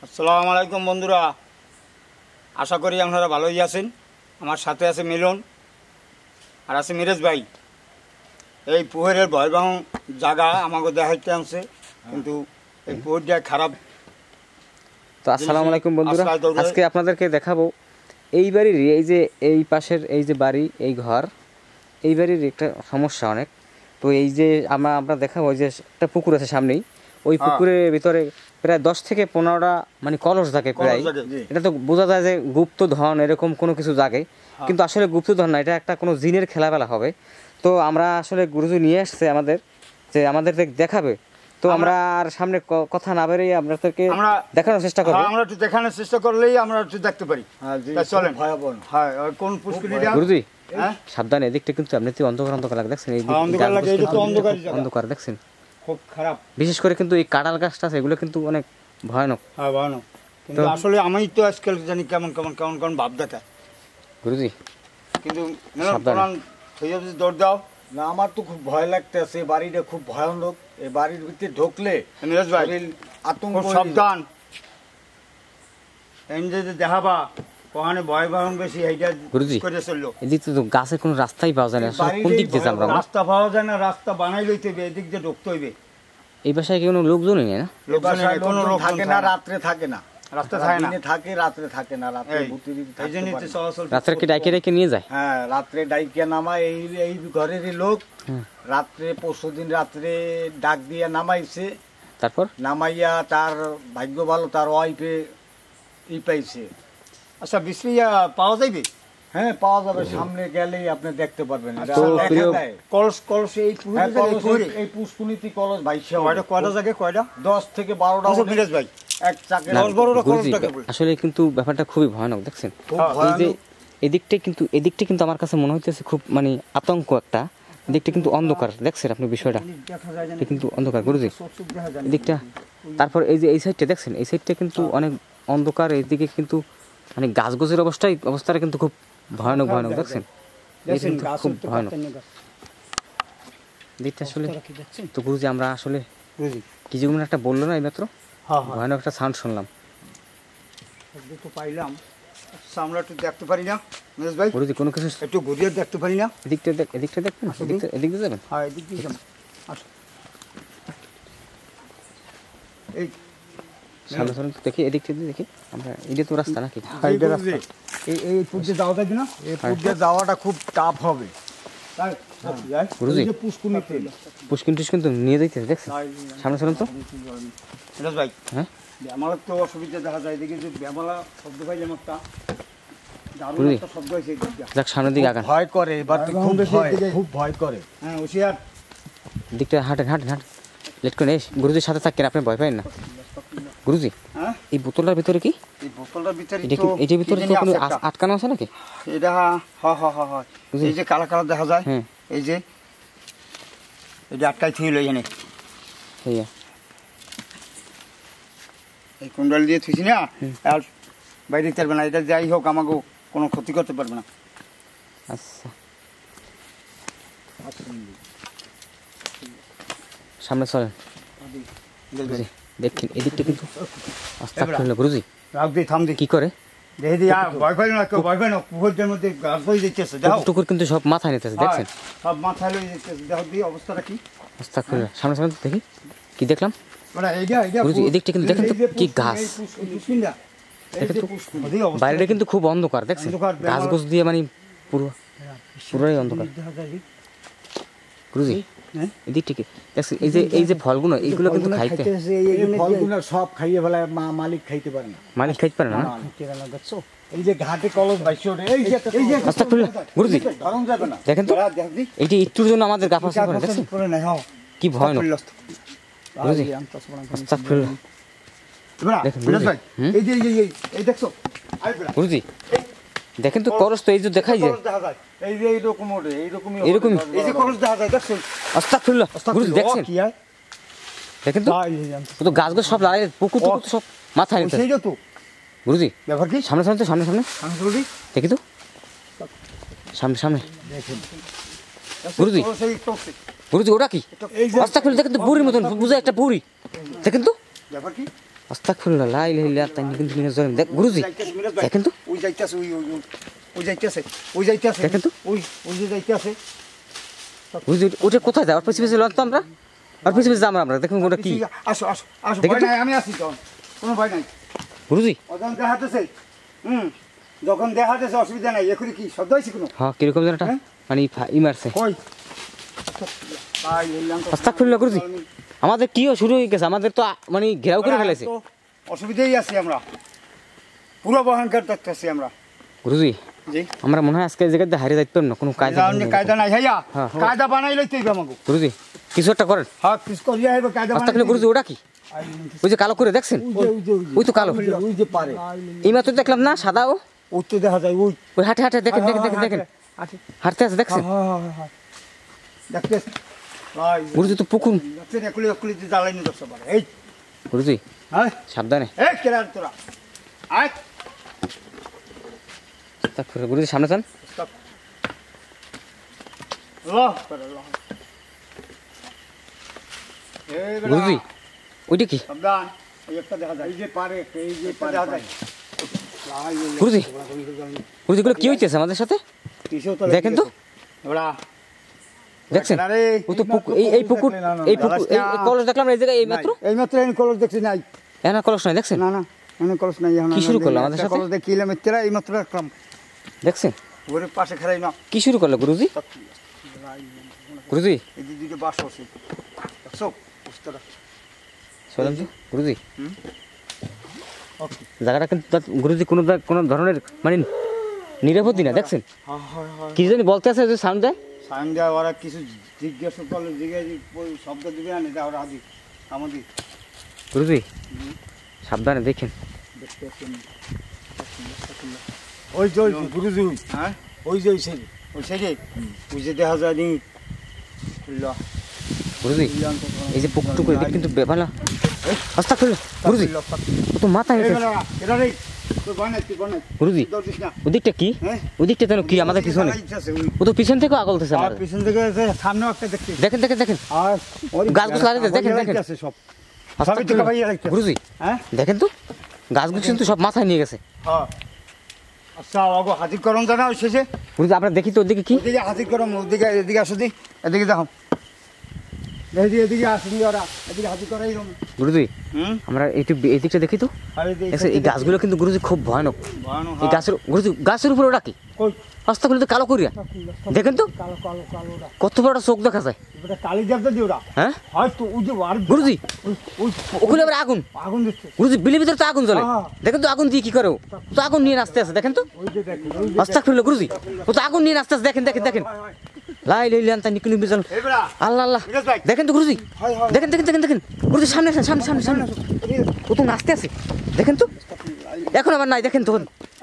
আসসালামু আলাইকুম বন্ধুরা, আশা করি আপনারা ভালোই আছেন। আমার সাথে আছে মিলন আর আছে মিরাজ ভাই। এই পুকুরের ভয়াবহ জায়গা আমাকে দেখাইতে আনছে, কিন্তু এই পুকুরটা খারাপ। তো আসসালামু আলাইকুম বন্ধুরা, আজকে আপনাদেরকে দেখাবো এই বাড়ির এই যে এই পাশের এই যে বাড়ি, এই ঘর, এই বাড়ির একটা সমস্যা অনেক। তো এই যে আমরা দেখাবো যে একটা পুকুর আছে সামনেই, ওই পুকুরের ভিতরে প্রায় 10 থেকে 15টা মানে কলস থাকে প্রায়। এটা তো বোঝা যায় যে গুপ্তধন এরকম কোনো কিছু জাগে, কিন্তু আসলে গুপ্তধন না, এটা একটা কোনো জিনের খেলাবেলা হবে। তো আমরা আসলে গুরুজি নিয়ে আসছে আমাদের দেখাবে। তো আমরা আর সামনে কথা না বেরিয়ে আপনাদেরকে দেখানোর চেষ্টা করব। আমরা একটু দেখানোর চেষ্টা করলেই আমরা একটু দেখতে পারি। চলেন। হ্যাঁ, কোন পুষ্করিটা গুরুজি? সাবধানে, এদিকটা কিন্তু এমনিতেই অন্ধকার লাগে, দেখছেন? এই অন্ধকার দেখছেন, খুব খারাপ। বিশেষ করে কিন্তু এই কাঁঠাল গাছটা আছে, এগুলো কিন্তু অনেক ভয়ানক। হ্যাঁ, ভয়ানক। কিন্তু আসলে আমি তো আজকাল জানি কেমন ভাব দেখায় গুরুজি। কিন্তু দৌড় দাও না, আমার তো খুব ভয় লাগতেছে। বাড়িটা খুব ভয়ানক। এই বাড়ির ভিতরে ঢুকলে মিরাজ ভাই আতঙ্ক। সাবধান, দেখাবা কখনো ভয় ভয়ন বেশি এইটা করে চললো। এদিকে তো গাছের কোনো রাস্তাই পাওয়া যায় না, কোন দিক দিয়ে আমরা? রাস্তা পাওয়া যায় না, রাস্তা বানাই লইতে হবে, এদিক দিয়ে ঢুকতে হইবে। এই বাসায় কোনো লোকজনই নেই না? কোনো লোক থাকে না, রাত্রে থাকে না, রাস্তা থাকে না, থাকে রাত্রে থাকে না। রাত্রে রাত্রে কি ডাইকে নিয়ে যায়? হ্যাঁ, রাত্রে ডাইকে নামায়। এই ঘরেরই লোক রাত্রে পরশুদিন রাত্রে ডাক দিয়ে নামাইছে। তারপর নামাইয়া তার ভাগ্য ভালো, তার ওয়াইফে পাইছে। আচ্ছা, বিশ্রিয়া পাওয়া যাইবে? হ্যাঁ, পাওয়া যাবে। সামনে গেলেই আপনি দেখতে পারবেন। কলস কলস এই পুষ্কুনিতি কলস ভাইসা কয়টা জায়গায়, কয়টা 10 থেকে 12টা। মিরাজ ভাই, এক চাকে আসলে কিন্তু ব্যাপারটা খুবই ভয়ানক, দেখছেন? এই যে এদিকটা কিন্তু আমার কাছে মনে হইতেছে খুব মানে আতঙ্ক একটা। এদিকটা কিন্তু অন্ধকার, দেখছেন আপনি বিষয়টা? এটা কিন্তু অন্ধকার গুরুজি, এদিকটা। তারপর এই যে এই সাইডটা দেখছেন, এই সাইডটা কিন্তু অনেক অন্ধকার। এইদিকে কিন্তু মানে গাছগোছের অবস্থাটা কিন্তু খুব ভয়ানক, দেখছেন? খুব ভয়ানক দিকটা আসলে। তো গুরুজি, আমরা আসলে কি যেমন একটা বললো না এইমাত্র, ভয়ানক একটা সাউন্ড শুনলাম। পাইলাম, আমরা একটু দেখতে পারি না মিরাজ ভাই? গুরুজি, কোনো কিছু একটু ঘুরিয়ে দেখতে পারি না? এদিকটা দেখবেন, এদিক দিয়ে যাবেন। হ্যাঁ, এদিক দিয়ে যাবেন। এই সামনে সামনে দেখি, এদিকটা দিয়ে দেখি আমরা। এটা তো রাস্তা নাকি? এই পুজো যাওয়া যাবে না? এই পুজো যাওয়াটা খুব টাফ হবে। গুরুজি, পুষ্কিন টুস্কিন তো নিয়ে যাইতেছে, দেখছেন? সামনে সামনে তো মিরাজ ভাই। হ্যাঁ, আমার তো অসুবিধা দেখা যায়, দেখি যে বেমালা শব্দ পাইলাম একটা, দারুণ একটা শব্দ হয়েছে। যাক, সামনের দিকে আগান। ভয় করে, এবার খুব ভয় করে। হ্যাঁ, হুশিয়ার। দিকটা হাঁটেন লেট করে গুরুজির সাথে থাকেন, আপনি ভয় পাবেন না। গুরুজি, এই বোতলটার ভিতরে কি? এই বোতলটার ভিতরে এটার ভিতরে তো কোনো আটকানো আছে নাকি? এটা হয় এই যে কালা কালা দেখা যায়, এই যে এটা আটকাই থুইল এখানে। এই কুণ্ডল দিয়ে থুইছি না, আর বাইরে দিতে পারবে না। এটা যাই হোক, আমাকে কোনো ক্ষতি করতে পারবে না। আচ্ছা, সামনে চলেন। দেখেন এদিকটা কিন্তু গুরুজি কি করে টুকুর কিন্তু সব মাথায় নিতেছে, দেখছেন? সব মাথায় লই যাইতেছে। দেখো দি অবস্থাটা কি। সামনে সামনে দেখি কি দেখলাম। গুরুজি, এদিকটা কিন্তু দেখেন তো কি গাছ, বাইরেটা কিন্তু খুব অন্ধকার, দেখছেন? গাছ গোছ দিয়ে মানে পুরোই অন্ধকার। গুরুজি, এদিকটা কি দেখছেন? এই যে ফলগুলো, এইগুলো কিন্তু খাইতে, ফলগুলো সব খাইয়ে ফেলে, মালিক খাইতে পারে না। মালিক খাইতে পারে না। দেখছো, এই যে ঘাটে কলস ভাইসে ওঠে। গুরুজি, দেখেন তো, এইটি একটুর জন্য আমাদের গা ফাঁসা করে, দেখছেন কি ভয়ানক? গুরুজি, গুরুজি দেখেন তো, করস তো এই যে দেখাই যায়, এরকম আস্তাগফিরুল্লাহ। গুরুজি দেখছেন, দেখেন তো গাছ গাছ সব লাগাই, পুকুর টুকুর সব মাথায় নিতে। গুরুজি, সামনে সামনে দেখি তো, সামনে গুরুজি ওটা কি? আস্তাগফিরুল্লাহ। দেখেন তো বুড়ির মতন, বুঝা একটা বুড়ি, দেখেন তো আস্তাগফিরুল্লাহ লা ইলাহা ইল্লাল্লাহ তাই কিন্তু মিরাজ ভাই দেখ গুরুজি দেখেন তো ওই যাইতেছে ওই যাইতেছে দেখেন তো ওই যে যাইতেছে গুরুজি ওটা কোথায় যায়? ওর পিছে পিছে লড়তো আমরা, ওর পিছে পিছে যাবো আমরা, দেখুন ওটা কি। আসো আসো আসো, দেখেন ভয় তো। নাই, আমি আছি তো, কোনো ভয় নাই। গুরুজি ওজন দেখাতেছে, যখন দেখাতেছে অসুবিধা নাই। এখনই কি শব্দ হয়েছে কোনো? হ্যাঁ কিরকম যেন একটা হ্যাঁ? মানে ই মারছে। কই আস্তাগফিরুল্লাহ গুরুজি আমাদের কিও শুরু হয়ে গেছে, আমাদের তো মানে ঘেরাও করে ফেলেছে। অসুবিধাই আছি আমরা, পুরো ভয়ঙ্কর দেখতেছি আমরা। গুরুজি জি আমরা মনে হয় আজকে এই জায়গাতে হারিয়ে যাইতে পারবো না, কোনো কাজ কায়দা নাই ভাইয়া, হ্যাঁ। কায়দা বানাই লইতে হইবে আমাকে। গুরুজি কিছু একটা করেন। হ্যাঁ কিছু করিয়া হইবে, কায়দা বানাই। আস্তাগফিরুল্লাহ গুরুজি ওটা কি? ওই যে কালো করে দেখছেন, ওই তো কালো। ওই যে পারে, এই মাত্র দেখলাম না সাদা, ও ওই তো দেখা যায়, ওই ওই হাঁটে হাঁটে দেখেন দেখেন দেখেন দেখেন হাঁটতে আছে দেখছেন। দেখতে গুরুজি তো পুকুর। দেখছেন একুলি একুলি জ্বালাই নিয়ে দশটা পারে। এই গুরুজি হ্যাঁ সাবধানে। এই কেরা তোরা আয় আস্তাগফিরুল্লাহ গুরুজি সামনে যান। stop আল্লাহ আল্লাহ। এই বেটা, গুরুজি ওইটা কি? সাবধান, এই একটা দেখা যায়, এই যে পারে, এই যে পারে দেখা যায়। গুরুজি গুরুজি এগুলো কি হইতেছে আমাদের সাথে? দেখেন তো এবারে দেখছেন, ও তো এই পুকুর এই কলস দেখলাম এই জায়গায় এই মাত্র। এই মাত্র এই কলস দেখছি নাই, না কলস নাই দেখছেন। না না এনে কলস নাই। এখন কি শুরু করলো আমাদের সাথে? কলস দেখিলাম এতরা, এই মাত্র রাখলাম দেখছেন ওরে পাশে খারাই না। কি শুরু করলো গুরুজি? গুরুজি এই দিকে বাস আছে, দেখছো বুঝতরা। চলেন তো গুরুজি, ওকে জায়গাটা কিন্তু গুরুজি কোনো ধরনের মানে নিরাপত্তি না, দেখছেন হ্যাঁ হ্যাঁ হ্যাঁ। কি জানি বলতে আছে যে সাউন্ড দেয়। সাইন দেওয়া, ওরা কিছু জিজ্ঞাসা করলে শব্দ দিবে না, এটা ওরা আদি আমাদের গুরুজি সাবধানে দেখেন। দেখতে আসেন। ওই যে গুরুজি হ্যাঁ ওই যে ওই সাইডে ওই যে দেখা যায় নি। গুরুজি এই যে পুকুরটুকু এদিকে কিন্তু ব্যাপার না। আস্তাগফিরুল্লাহ গুরুজি ও তো মাথা হেঁটে। এটা রে তুই বানাই, তুই বানাই গুরুজি দৌড়িস না। ওদিকটা কি? হ্যাঁ? ওদিকটা যেন কি আমাদের পিছনে? ও তো পিছন থেকেও আগলতেছে আর আমাদের। পিছন থেকে সামনেও একটা দেখছি। দেখেন দেখেন দেখেন আর গাছগুলো লাগিয়ে দেখেন, দেখেন। আছে সব। আস্তাগফিরুল্লাহ। ভাইয়া লাগছে। গুরুজি হ্যাঁ দেখেন তো গাছগুলো কিন্তু সব মাথায় নিয়ে গেছে। হ্যাঁ আচ্ছা আগো হাজির করম জানা ওই শেষে। গুরুজি আপনারা দেখি তো ওদিকে কি? ওদিকে হাজির করম, ওদিকে এদিকে আসো দি, এদিকে দেখো, এদিকে আসুন ওরা, এদিকে হাজির করাই রম। গুরুজি আমরা এই দিকটা দেখি তো। দেখছেন, এই গাছগুলো কিন্তু গুরুজি খুব ভয়ানক। এই গাছের গুরুজি গাছের উপরে ওটা কি? আস্তাগফিরুল্লাহ কালো করিয়া দেখেন তো কালো কালো কালো কত বড় চোখ দেখা যায়। এটা কালি দেবতা দি ওরা। হ্যাঁ হয়তো ওই যে আর গুরুজি ওই ওখানে আবার আগুন। আগুন দিচ্ছে। গুরুজি বিলের ভিতরে তো আগুন জ্বলে, হ্যাঁ। দেখেন তো আগুন দিয়ে কি করে ও তো আগুন নিয়ে নাচতে আছে, দেখেন তো। ওই যে দেখুন, ওই যে আস্তাগফিরুল্লাহ গুরুজি ও তো আগুন নিয়ে নাচতে আছে, দেখেন দেখেন দেখেন। লা ইলাহা ইল্লাল্লাহ নিকুনি বিজাল এই বেড়া আল্লাহ আল্লাহ। মিরাজ ভাই। দেখেন তো গুরুজি হয়, হয়। দেখেন দেখেন দেখেন দেখেন গুরুজি সামনে আসেন, সামনে সামনে সামনে ও তো নাচতে আছে, দেখেন তো। এখন আবার নাই, দেখেন তো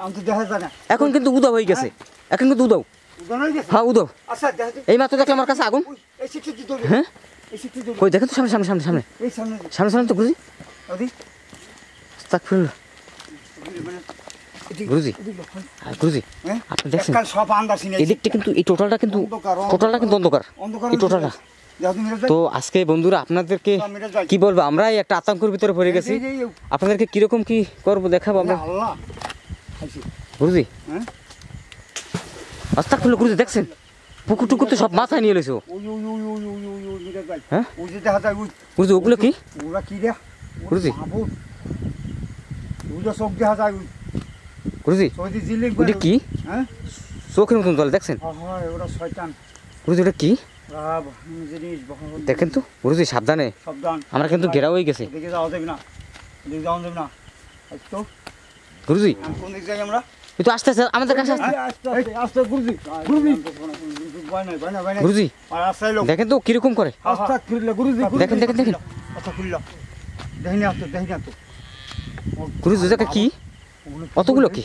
আমি তো দেখা যায় না। এখন কিন্তু উদাও হয়ে গেছে, এখন কিন্তু উদাও। উদান হয়ে গেছে? হ্যাঁ উদাও। আচ্ছা দেখা যায়। এই মাত্র দেখলাম আমার কাছে আগুন। ওই, এই শিক্ষিত দৌড়ে। হ্যাঁ এই শিক্ষিত দৌড়ে। কই দেখেন তো সামনে সামনে সামনে সামনে এই সামনে সামনে সামনে তো গুরুজি। ওদি আস্তাগফিরুল্লাহ গুরুজি। হ্যাঁ গুরুজি হ্যাঁ আপনি দেখছেন কাল সব আন্দাজ নিয়ে এদিকটা কিন্তু এই টোটালটা কিন্তু অন্ধকার, অন্ধকার অন্ধকার এই টোটালটা। দেখো মিরাজ ভাই। তো আজকে বন্ধুরা আপনাদেরকে কি বলবো, আমরাই একটা আতঙ্কের ভিতরে পড়ে গেছি। আপনাদেরকে কিরকম কি করবো দেখাবো আমরা। আল্লাহ খাইছি। গুরুজি হ্যাঁ আস্তাগফিরুল্লাহ গুরুজি দেখছেন পুকুর টুকুর তো সব মাথায় নিয়ে লইছো। ওই ওই ওই ওই ওই ওই ওই মিরাজ ভাই। হ্যাঁ ওই যে দেখা যায় ওই গুরুজি ওগুলো কি? ওরা কি রে গুরুজি। বাবু ওই যে চোখ দেখা যায় ওই গুরুজি ওই যে জিলিং ওটা কি? হ্যাঁ চোখের মতন জল দেখছেন হয় ওরা শয়তান। গুরুজি ওটা কি ওরা জিনিস বহন দেখেন তো গুরুজি সাবধানে, সাবধান। আমরা কিন্তু ঘেরা হয়ে গেছে। এদিকে যাওয়া যাবে না, এদিকে যাওয়া যাবে না। এই তো গুরুজি আমি কোন দিক যাই আমরা? এই তো আসতেছে আমাদের কাছে আসতে। আস্তে আস্তে গুরুজি গুরুজি ভয় নাই ভয় নাই ভয় নাই। গুরুজি আর আস্তে লোক দেখেন তো কিরকম করে। আস্তে খুললে গুরুজি দেখেন দেখেন দেখেন আচ্ছা খুলল দেখিনি আসতো দেখিনি আসতো। গুরুজি ওটা কি? অতগুলো কি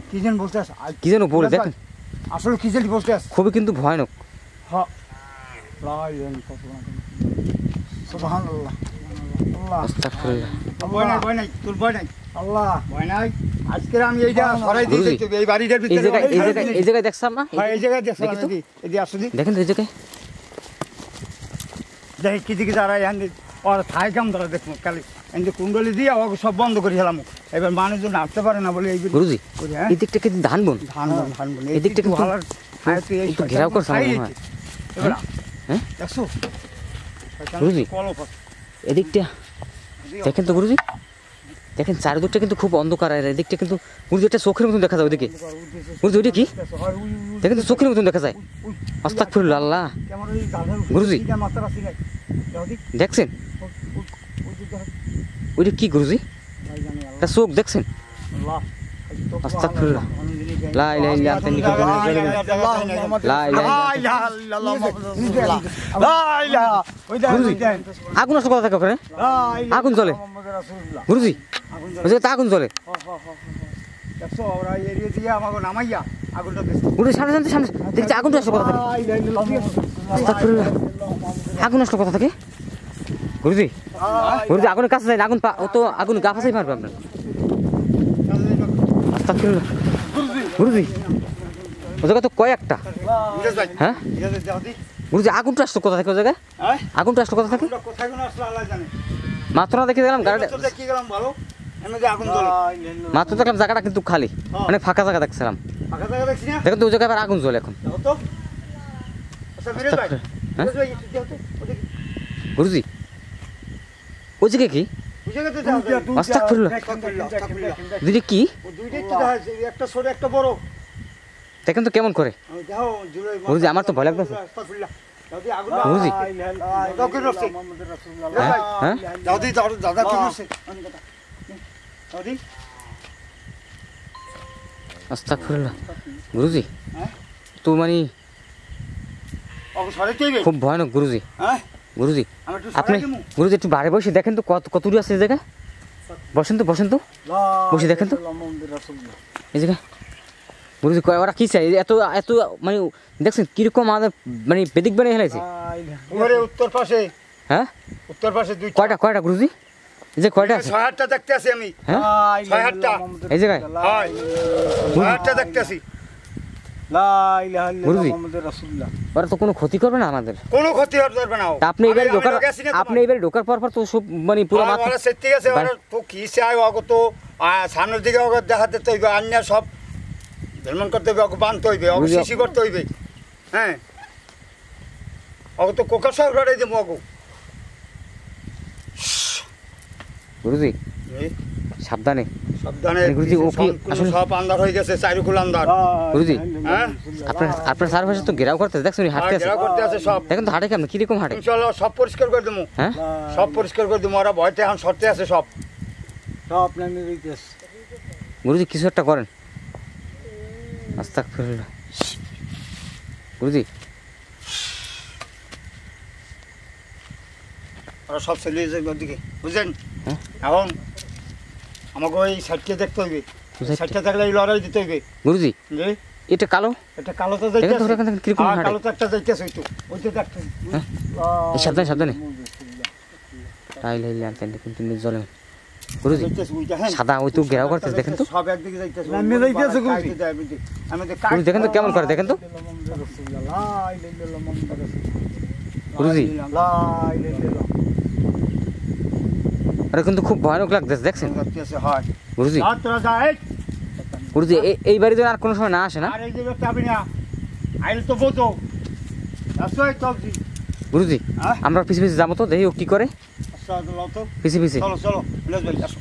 কি যেন বলতে আস কি যেন বলে দেখেন, আসলে কি যেন বলতে আস। খুবই কিন্তু ভয়ানক। হ্যাঁ সুবহানাল্লাহ আল্লাহ আস্তাগফিরুল্লাহ ভয় নাই ভয় নাই তোর ভয় নাই আল্লাহ ভয় নাই। আজকে আমি এইটা সরাই দিয়ে গুরুজি, দেখতে এই বাড়িটার এই ভিতরে জায়গায় এই জায়গায় দেখছাম না, হ্যাঁ এই জায়গায় দেখছিলাম দেখি তো। এদিকে আসো দি দেখেন তো এই জায়গায় দেখি কি দিকে যারা এখান আর থাই কাম ধরা দেখবো কালি এই যে কুণ্ডলি দিয়ে ওকে সব বন্ধ করে খেলাম। এবার মানুষজন নাচতে পারে না বলে এই যে গুরুজি করি, হ্যাঁ এই দিকটা কিন্তু ধান বোন, ধান বন ধান বন এই দিকটা কিন্তু একটু ঘেরাও করছে আমার মনে হয়। এবার হ্যাঁ দেখছো গুরুজি কলপ এদিকটা দেখেন তো গুরুজি, দেখেন চারিদিকটা কিন্তু খুব অন্ধকার, আর এদিকটা কিন্তু গুরুজি একটা চোখের মতন দেখা যায় ওইদিকে। গুরুজি ওইটা কি দেখেন তো চোখের মতন দেখা যায়। আস্তাগফিরুল্লাহ আল্লাহ। গুরুজি দেখছেন ওইটা কি গুরুজি, একটা চোখ দেখছেন? আস্তাগফিরুল্লাহ লা ইলাহা ইল্লা আনতা লা ইলাহা। গুরুজি আগুন নষ্ট কথা থাকে ওখানে, আগুন জ্বলে গুরুজি, ওই জায়গাতে আগুন জ্বলে। গুরুজি সামনে সামনে সামনে দেখছি আগুন নষ্ট কথা থাকে। আস্তাগফিরুল্লাহ আগুন নষ্ট কথা থাকে গুরুজি। গুরুজি আগুনের কাছে যায়, আগুন ও তো আগুন গা ফাঁসাই মারবে আপনার। আস্তাগফিরুল্লাহ গুরুজি ও জায়গা তো কয়েকটা, হ্যাঁ গুরুজি আগুনটা আসতো কোথা থেকে? ও জায়গায় আগুনটা আসতো কোথা থেকে? মাত্র না দেখে গেলাম গাড়িটা, মাত্র দেখলাম জায়গাটা কিন্তু খালি, অনেক ফাঁকা জায়গা দেখছিলাম। দেখেন তো ওই জায়গায় আবার আগুন জ্বলে এখন। হ্যাঁ গুরুজি ওই জায়গায় কি? আস্তাগফিরুল্লাহ দুইটা কি একটা ছোট একটা বড়, দেখেন তো কেমন করে গুরুজি, আমার তো ভয় লাগতেছে গুরুজি। হ্যাঁ আস্তাগফিরুল্লাহ গুরুজি, তো মানে খুব ভয়ানক গুরুজি। গুরুজি আপনি গুরুজি একটু বাড়ি বসে দেখেন তো কত দূর আছে এই জায়গায়, বসেন তো বসেন তো বসে দেখেন তো এই জায়গায়। গুরুজি ওরা কি চাই এত এত মানে দেখছেন কিরকম আমাদের মানে বেদিক বানিয়ে ফেলেছে উত্তর পাশে? হ্যাঁ উত্তর পাশে কয়টা কয়টা গুরুজি? এই যে কয়টা আছে? 6-8টা দেখতে আছি আমি। হ্যাঁ 6-8টা এই জায়গায় 6-8টা দেখতে আছি। গুরুজি ওরা তো কোনো ক্ষতি করবে না আমাদের, কোনো ক্ষতি করবে না। আপনি এবারে ঢোকার পর তো সব মানে পুরো মাথা ঠিক আছে। তো কি চাই অগ তো সামনের দিকে অগ দেখাতে তো হইবে, আন্যা সব ভ্রমণ করতে হইবে, অগ বানতে হইবে, অগ শিশি করতে হইবে। হ্যাঁ অগ তো কোকা সব লড়াই দেবো অগ। গুরুজি সাবধানে সাবধানে গুরুজি, ও কি আসলে সব আন্ধার হয়ে গেছে, চারিকুল আন্ধার গুরুজি। হ্যাঁ আপনার চারপাশে তো ঘেরাও করতে দেখছেন, হাঁটতে আছে, ঘেরাও করতে আছে সব। দেখেন তো হাঁটে কেমন, কিরকম হাঁটে? চলো সব পরিষ্কার করে দেবো। হ্যাঁ সব পরিষ্কার করে দেবো, ওরা ভয়তে এখন সরতে আছে সব। গুরুজি কিছু একটা করেন। আস্তাগফিরুল্লাহ গুরুজি ওরা সব চলে যাবে ওদিকে, বুঝলেন? এখন আমাকে ওই সাইডটা দেখতে হইবে, সাইডটা থাকলে এই লড়াই দিতে হইবে গুরুজি। যে এটা কালো, এটা কালো তো যাইতেছে, কিরকম হাঁটে? কালো তো একটা যাইতেছে, ওইটা দেখতে সাবধানে সাবধানে তাইলে কিন্তু জলে গুরুজি সাদা ওই তো ঘেরাও করতেছে, দেখেন তো সব একদিকে যাইতেছে। আমি যাইতেছে গুরুজি, গুরুজি দেখেন তো কেমন করে, দেখেন তো গুরুজি। আরে কিন্তু খুব ভয়ানক লাগতেছে, দেখছেন গুরুজি। গুরুজি এই বাড়িতে আর কোনো সময় না আসে না গুরুজি? আমরা পিছে পিছে যাবো তো, দেখি ও কি করে, পিছে পিছে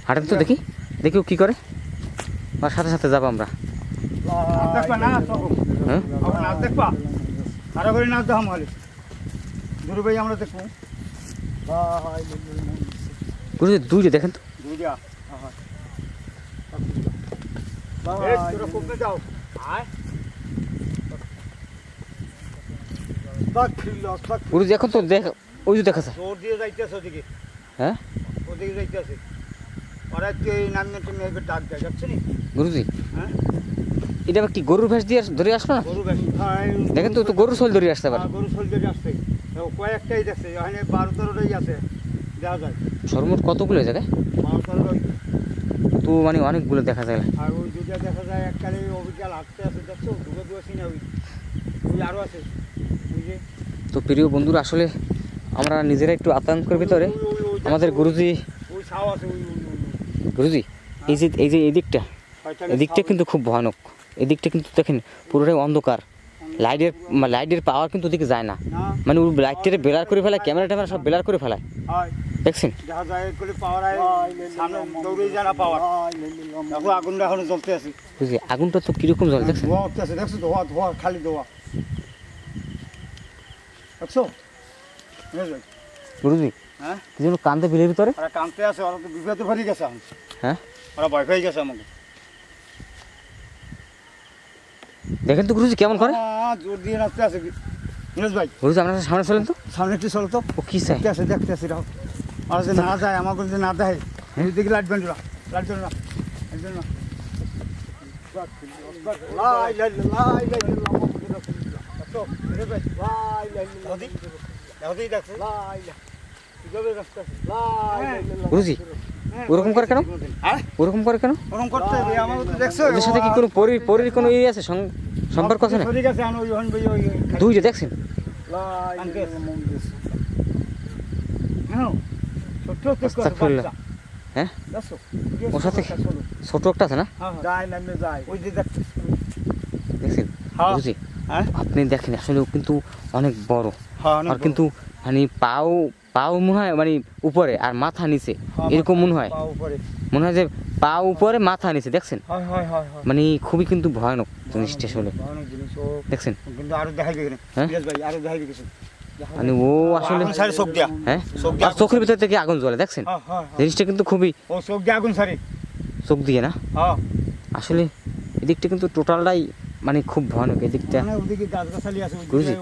হাঁটেন তো দেখি, দেখি ও কি করে, আর সাথে সাথে যাবো আমরা। গুরুজি দুইটা দেখেন তো, গুরুজি এখন তো দেখ ওই যে দেখা যায়। হ্যাঁ গুরুজি এটা কি গরুর ভেষ দিয়ে ধরে আসলো না? দেখেন তো গরুর শোল ধরে আসতে পারে, কয়েকটাই দেখছে, 12-13টাই আছে দেখা যায়। সর্বমোট কতগুলো জায়গায়? 12-13টাই তো মানে অনেকগুলো দেখা যায়। আর ওই দুইটা দেখা যায় এককালে অবিকাল হাঁটতে আছে, দেখছো দুটো দুয়াছি না, ওই আরো আছে। তো প্রিয় বন্ধুরা আসলে আমরা নিজেরা একটু আতঙ্কের ভিতরে, আমাদের গুরুজি ছাও আছে ওই গুরুজি এই যে এদিকটা এদিকটা কিন্তু খুব ভয়ানক। এদিকটা কিন্তু দেখেন পুরোটাই অন্ধকার, লাইটের পাওয়ার কিন্তু ওদিকে যায় না, মানে ওই লাইটটারে বেলার করে ফেলায়, ক্যামেরা ট্যামেরা সব বেলার করে ফেলায়, দেখছেন? দেখা যায় করে পাওয়ার সামনে দৌড়ে যায় না পাওয়ার। দেখো আগুনটা এখনো জ্বলতে আছে। বুঝলি আগুনটা তো কিরকম জ্বলে দেখছেন? ধোয়া উঠতে আছে, দেখছো ধোয়া ধোয়া খালি ধোয়া, দেখছো গুরুজি? হ্যাঁ কি যেন কান্দে বিলের ভিতরে, ওরা কাঁদতে আছে, ওরা তো বিপদে ভরে গেছে এখন। হ্যাঁ ওরা ভয় পেয়ে গেছে আমাকে। দেখেন তো গুরুজি কেমন করে, জোর দিয়ে নাচতে আছে নীরজ ভাই। গুরুজি আপনার সামনে চলেন তো, সামনে একটু চলো তো। ও কি চাই? দেখতে আছে রাও, আর যে না যায় আমাকে যদি না দেয় দিকে লাইট বেন্ড লাইট বেন্ড না একজন না গুরুজি ওরকম করে কেন, ওরকম করে কেন? ওরকম করতে হবে আমাকে তো দেখছো। ওদের সাথে কি কোনো পরীর কোনো ইয়ে আছে, সম্পর্ক আছে না? ঠিক আছে ওই হন ভাই ওই দুইটা দেখছেন? ছোট্ট হ্যাঁ ওর সাথে ছোট একটা আছে না, যায় নামে যায় ওই যে দেখছেন? বুঝি আপনি দেখেন আসলে ও কিন্তু অনেক বড়, আর কিন্তু মানে পাও মনে হয় মানে উপরে আর মাথা নিচে, এরকম মনে হয় যে পা উপরে মাথা নিচে, দেখছেন? মানে খুবই কিন্তু ভয়ানক জিনিসটা আসলে, দেখছেন? কিন্তু আরো দেখাইবে ভাই, আরো দেখাইবে কিছু। মানে ও আসলে চোখ দিয়া, হ্যাঁ চোখের ভিতর থেকে আগুন জ্বলে, দেখছেন? জিনিসটা কিন্তু খুবই ও চোখ দিয়ে আগুন ছাড়ে, চোখ দিয়ে না আসলে এদিকটা কিন্তু টোটালটাই মানে খুব ভয়ানক। এদিকটা ওদিকে গাছগাছালি আছে, গুরুজি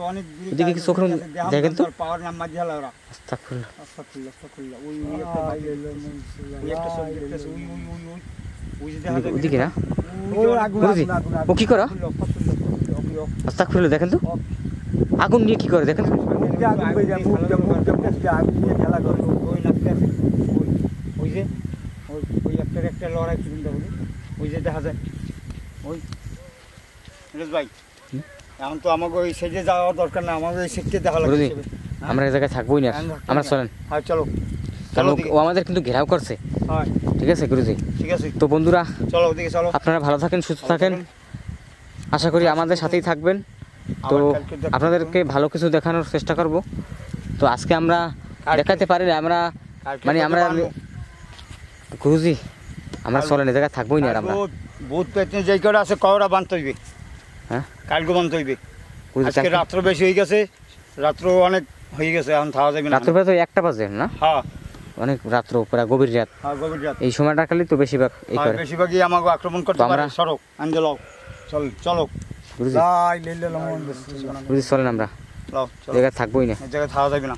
ওদিকে কি চোখের দেখেন তো, পাওয়ার নাম মাঝে হালা ওরা। আস্তাগফিরুল্লাহ আস্তাগফিরুল্লাহ ওই একটা ভাই ওই একটা চোখ দেখতেছে, ওই যে দেখা যায় ওদিকে না ওই আগুন গুরুজি, ও কি করে? আস্তাগফিরুল্লাহ দেখেন তো আগুন নিয়ে কি করে দেখেন তো? আগুন বেজে মুখ দিয়ে আগুন দিয়ে খেলা করে ওই নাচতে আছে, ওই যে ওই একটা লড়াই কিন্তু ওই যে দেখা যায় ওই নীরজ ভাই। এখন তো আমাকে ওই সেজে যাওয়ার দরকার না, আমাকে ওই সেজে দেখা লাগবে। আমরা এই জায়গায় থাকবোই না, আমরা চলেন। হ্যাঁ চলো, কারণ ও আমাদের কিন্তু ঘেরাও করছে। হ্যাঁ ঠিক আছে গুরুজি, ঠিক আছে। তো বন্ধুরা চলো ওদিকে চলো, আপনারা ভালো থাকেন, সুস্থ থাকেন, আশা করি আমাদের সাথেই থাকবেন। তো আপনাদেরকে ভালো কিছু দেখানোর চেষ্টা করব। তো আজকে আমরা দেখাতে পারি না, আমরা মানে আমরা গুরুজি আমরা চলেন এই জায়গায় থাকবোই না, আর আমরা ভূত পেতে যেই করে আছে কওরা বানতে হইবে। হ্যাঁ কালকে বানতে হইবে। গুরুজি আজকে রাত্র বেশি হয়ে গেছে, রাত্র অনেক হয়ে গেছে, এখন থাকা যাবে না। রাত্র প্রায় তো 1টা বাজে না? হ্যাঁ অনেক রাত্র, প্রায় গভীর রাত। হ্যাঁ গভীর রাত, এই সময়টা খালি তো বেশিরভাগ এই করে, বেশিরভাগই আমাকে আক্রমণ করতে পারে। সরো আনজে লও, চলো গুরুজি। গুরুজি চলেন, আমরা লও, জায়গায় থাকবোই না, এই জায়গায় থাকা যাবে না।